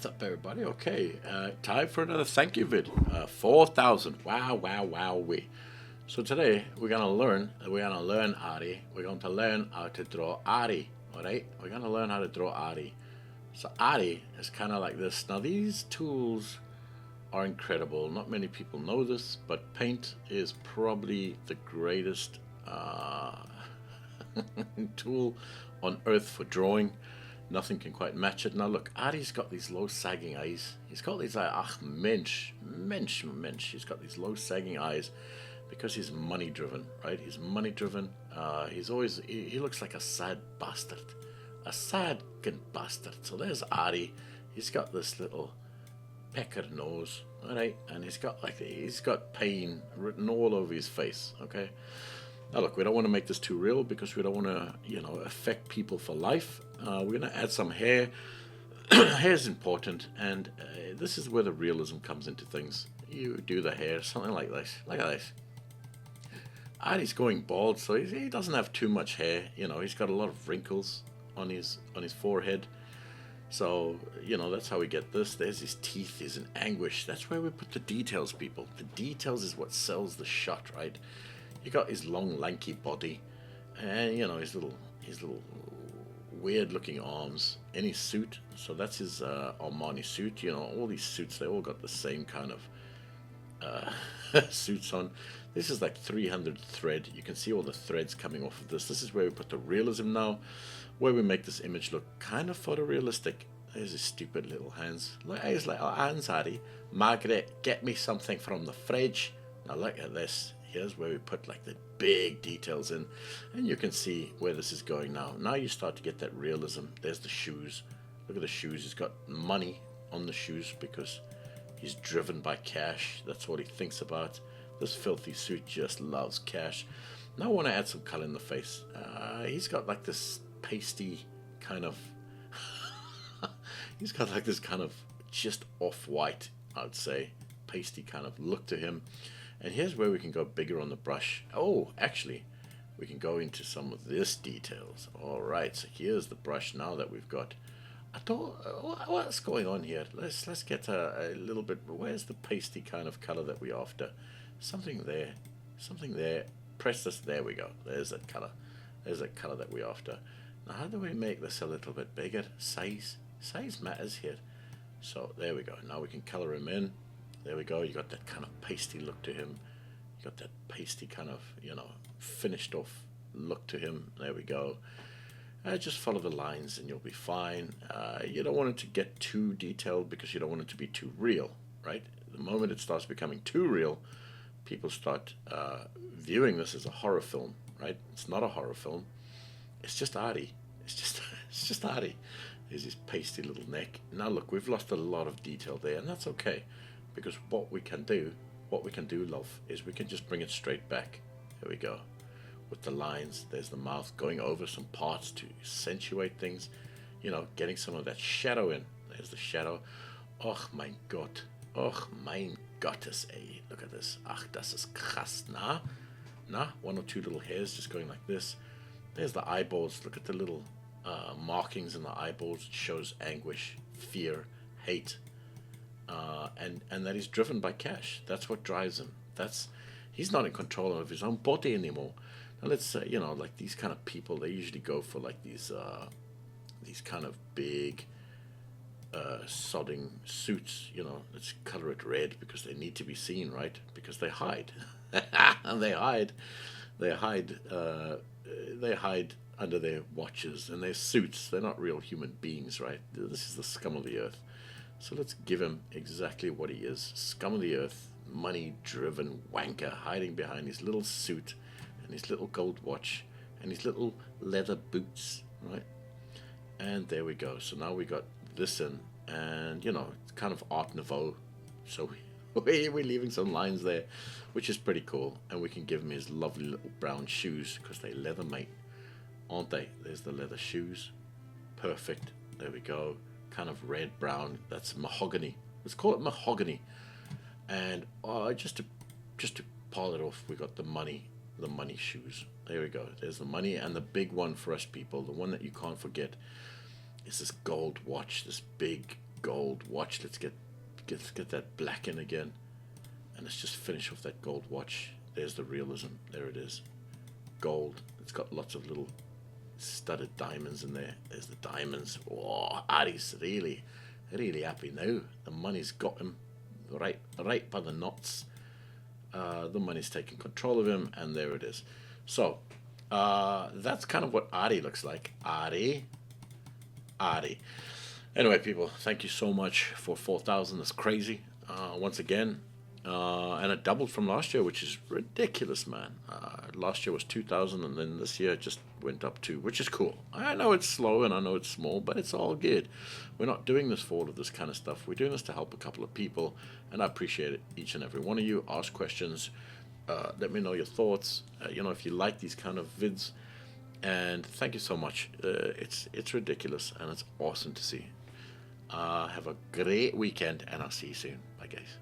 What's up, everybody? Okay, time for another thank you vid. 4,000. Wow, wow, wow, we. So today we're gonna learn ARRIII. We're going to learn how to draw ARRIII. All right, we're gonna learn how to draw ARRIII. So ARRIII is kind of like this. Now these tools are incredible. Not many people know this, but paint is probably the greatest tool on earth for drawing. Nothing can quite match it. Now look, ARRIII's got these low sagging eyes. He's got these mensch. He's got these low sagging eyes because he's money driven, right? He's money driven. He looks like a sad bastard, a sad bastard. So there's ARRIII. He's got this little pecker nose, all right, and he's got pain written all over his face. Okay. Now look, we don't want to make this too real because we don't want to, affect people for life. We're going to add some hair. Hair is important, and this is where the realism comes into things. You do the hair, something like this, like this. And he's going bald, so he doesn't have too much hair. He's got a lot of wrinkles on his forehead. So, that's how we get this. There's his teeth. He's in anguish. That's where we put the details, people. The details is what sells the shot, right? You got his long, lanky body, and his little weird-looking arms in his suit. So that's his Armani suit. All these suits, they all got the same kind of suits on. This is like 300 thread. You can see all the threads coming off of this. This is where we put the realism now, where we make this image look kind of photorealistic. There's his stupid little hands. Look at his little hands, Harry. Margaret, get me something from the fridge. Now look at this. Here's where we put like the big details in, and you can see where this is going now. Now you start to get that realism. There's the shoes. Look at the shoes. He's got money on the shoes because he's driven by cash. That's what he thinks about. This filthy suit just loves cash. Now I want to add some color in the face. He's got like this pasty kind of he's got like this kind of just off-white, I'd say, pasty kind of look to him. And here's where we can go bigger on the brush. Oh, actually, we can go into some of this details. All right, so here's the brush now that we've got. What's going on here? Let's get a little bit. Where's the pasty kind of color that we're after? Something there. Press this. There we go. There's that color. There's that color that we're after. Now, how do we make this a little bit bigger? Size matters here. So there we go. Now we can color him in. There we go. You got that kind of pasty look to him. You got that pasty kind of, finished off look to him. There we go. Just follow the lines and you'll be fine. You don't want it to get too detailed because you don't want it to be too real, right? The moment it starts becoming too real, people start viewing this as a horror film, right? It's not a horror film. It's just ARRIII. It's just ARRIII. There's his pasty little neck. Now look, we've lost a lot of detail there, and that's okay. Because what we can do, love, is we can just bring it straight back. Here we go. With the lines, there's the mouth going over some parts to accentuate things. Getting some of that shadow in. There's the shadow. Och, mein Gott. Och, mein Gottes, ey. Look at this. Ach, das ist krass. Na? One or two little hairs just going like this. There's the eyeballs. Look at the little markings in the eyeballs. It shows anguish, fear, hate. And that he's driven by cash. That's what drives him. He's not in control of his own body anymore. Now let's say, like these kind of people, they usually go for like these kind of big sodding suits. Let's color it red because they need to be seen, right? Because they hide, and they hide under their watches and their suits. They're not real human beings, right? This is the scum of the earth. So let's give him exactly what he is. Scum of the earth, money-driven wanker hiding behind his little suit and his little gold watch and his little leather boots, right? And there we go. So now we got this in, and, it's kind of Art Nouveau. So we're leaving some lines there, which is pretty cool. And we can give him his lovely little brown shoes because they leather, mate, aren't they? There's the leather shoes. Perfect. There we go. Kind of red brown. That's mahogany. Let's call it mahogany. And just to pile it off, we got the money shoes. There we go. There's the money, and the big one for us people, the one that you can't forget, is this gold watch. This big gold watch. Let's get that black in again, and let's just finish off that gold watch. There's the realism. There it is, gold. It's got lots of little studded diamonds in there. There's the diamonds. Oh, ARRIII's really happy now. The money's got him right by the knots. The money's taking control of him, and there it is. So that's kind of what ARRIII looks like. ARRIII. Anyway, people, thank you so much for 4,000. That's crazy. Once again, and it doubled from last year, which is ridiculous, man. Last year was 2,000, and then this year it just went up to, which is cool. I know it's slow and I know it's small, but it's all good. We're not doing this for all of this kind of stuff. We're doing this to help a couple of people, and I appreciate it, each and every one of you. Ask questions. Let me know your thoughts. If you like these kind of vids, and thank you so much. It's ridiculous, and it's awesome to see. Have a great weekend, and I'll see you soon. Bye, guys.